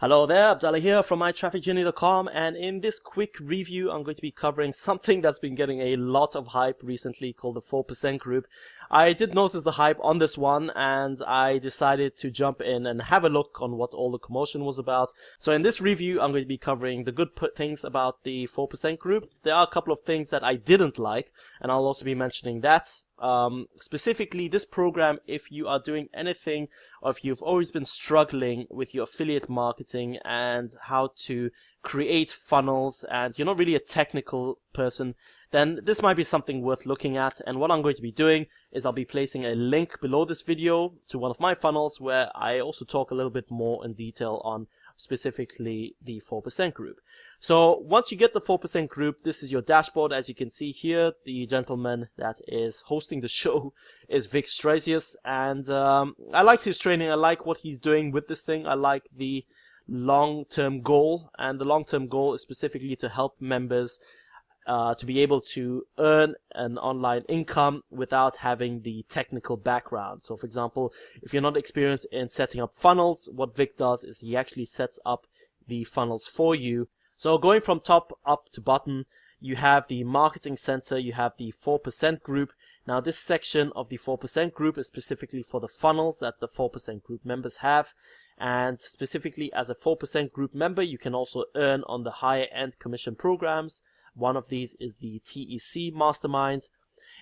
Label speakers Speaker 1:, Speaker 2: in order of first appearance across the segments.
Speaker 1: Hello there, Abdallah here from MyTrafficJourney.com, and in this quick review I'm going to be covering something that's been getting a lot of hype recently called the 4% group. I did notice the hype on this one and I decided to jump in and have a look on what all the commotion was about. So in this review I'm going to be covering the good things about the 4% group. There are a couple of things that I didn't like and I'll also be mentioning that. Specifically this program, if you are doing anything or if you've always been struggling with your affiliate marketing and how to create funnels and you're not really a technical person, then this might be something worth looking at. And what I'm going to be doing is I'll be placing a link below this video to one of my funnels where I also talk a little bit more in detail on specifically the 4% group. So once you get the 4% group, this is your dashboard. As you can see here, the gentleman that is hosting the show is Vic Strazius, and I liked his training. I like what he's doing with this thing. I like the long-term goal, and the long-term goal is specifically to help members to be able to earn an online income without having the technical background. So for example, if you're not experienced in setting up funnels, what Vic does is he actually sets up the funnels for you. So going from top up to bottom, you have the marketing center, you have the 4% group. Now this section of the 4% group is specifically for the funnels that the 4% group members have. And specifically as a 4% group member, you can also earn on the higher end commission programs. One of these is the TEC Mastermind.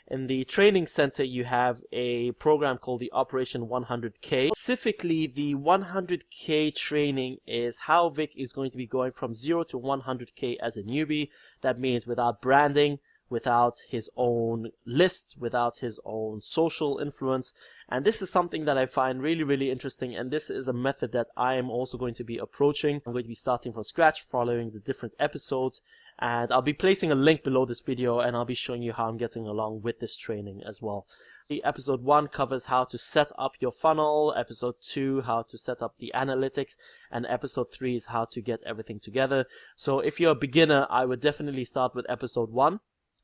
Speaker 1: In the training center, you have a program called the Operation 100K. Specifically, the 100K training is how Vic is going to be going from 0 to 100K as a newbie. That means without branding, without his own list, without his own social influence. And this is something that I find really, really interesting. And this is a method that I am also going to be approaching. I'm going to be starting from scratch, following the different episodes. And I'll be placing a link below this video and I'll be showing you how I'm getting along with this training as well. The episode 1 covers how to set up your funnel, episode 2 how to set up the analytics, and episode 3 is how to get everything together. So if you're a beginner, I would definitely start with episode 1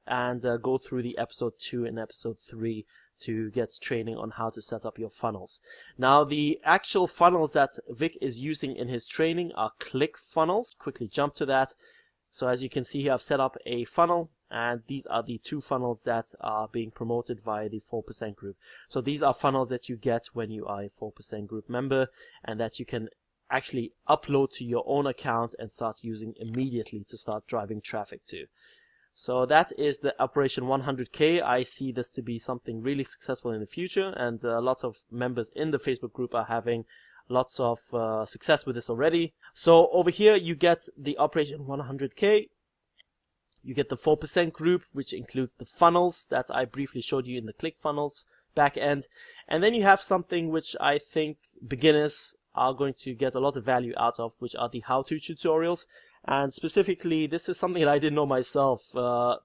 Speaker 1: and go through the episode 2 and episode 3 to get training on how to set up your funnels. Now the actual funnels that Vic is using in his training are click funnels. Quickly jump to that. So as you can see here, I've set up a funnel, and these are the 2 funnels that are being promoted via the 4% group. So these are funnels that you get when you are a 4% group member and that you can actually upload to your own account and start using immediately to start driving traffic to. So that is the Operation 100K. I see this to be something really successful in the future, and lots of members in the Facebook group are having lots of success with this already. So over here you get the Operation 100K, you get the 4% group, which includes the funnels that I briefly showed you in the ClickFunnels back end, and then you have something which I think beginners are going to get a lot of value out of, which are the how-to tutorials. And specifically, this is something that I didn't know myself,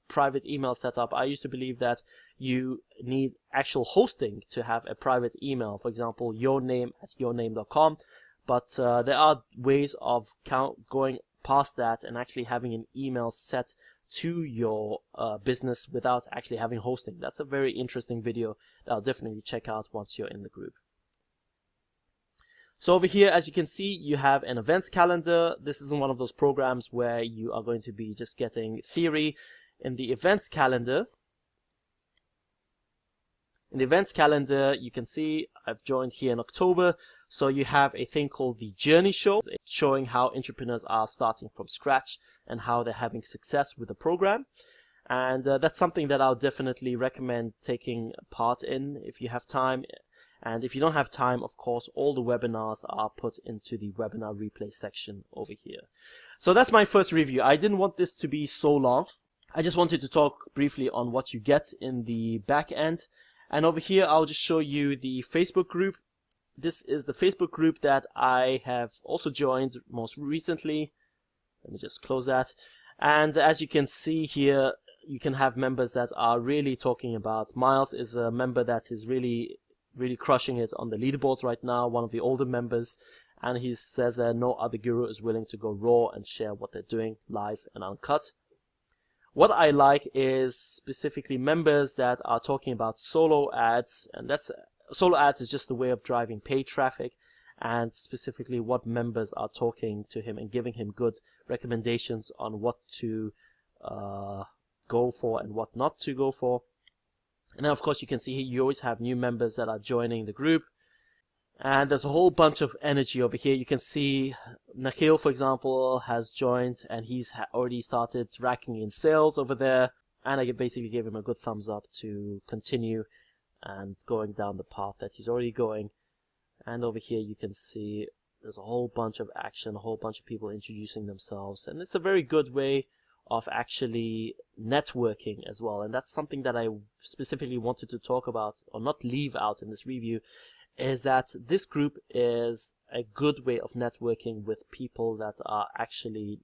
Speaker 1: private email setup. I used to believe that you need actual hosting to have a private email, for example, yourname@yourname.com. But there are ways of going past that and actually having an email set to your business without actually having hosting. That's a very interesting video that I'll definitely check out once you're in the group. So over here, as you can see, you have an events calendar. This isn't one of those programs where you are going to be just getting theory. In the events calendar, you can see I've joined here in October. So you have a thing called the Journey Show, showing how entrepreneurs are starting from scratch and how they're having success with the program. And that's something that I'll definitely recommend taking part in if you have time. And if you don't have time, of course, all the webinars are put into the webinar replay section over here. So that's my first review. I didn't want this to be so long. I just wanted to talk briefly on what you get in the back end. And over here, I'll just show you the Facebook group. This is the Facebook group that I have also joined most recently. Let me just close that. And as you can see here, you can have members that are really talking about. Miles is a member that is really crushing it on the leaderboards right now, one of the older members, and he says that no other guru is willing to go raw and share what they're doing live and uncut. What I like is specifically members that are talking about solo ads, and solo ads is just a way of driving paid traffic, and specifically what members are talking to him and giving him good recommendations on what to go for and what not to go for. And then of course you can see here you always have new members that are joining the group, and there's a whole bunch of energy over here. You can see Nikhil, for example, has joined, and he's already started racking in sales over there, and I basically gave him a good thumbs up to continue and going down the path that he's already going. And over here you can see there's a whole bunch of action, a whole bunch of people introducing themselves, and it's a very good way of actually networking as well. And that's something that I specifically wanted to talk about, or not leave out in this review, is that this group is a good way of networking with people that are actually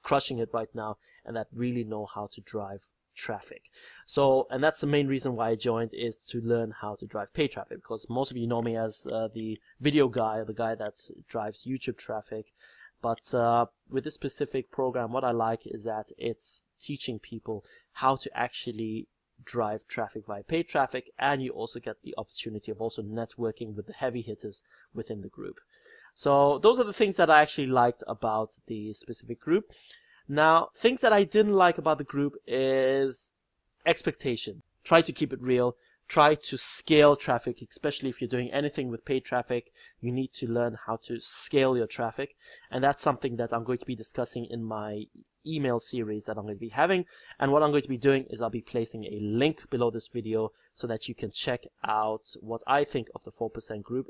Speaker 1: crushing it right now and that really know how to drive traffic. So, and that's the main reason why I joined, is to learn how to drive paid traffic, because most of you know me as the video guy, the guy that drives YouTube traffic. But with this specific program, what I like is that it's teaching people how to actually drive traffic via paid traffic, and you also get the opportunity of also networking with the heavy hitters within the group. So those are the things that I actually liked about the specific group. Now, things that I didn't like about the group is expectation. Try to keep it real. Try to scale traffic, especially if you're doing anything with paid traffic. You need to learn how to scale your traffic, and that's something that I'm going to be discussing in my email series that I'm going to be having. And what I'm going to be doing is I'll be placing a link below this video so that you can check out what I think of the 4% group.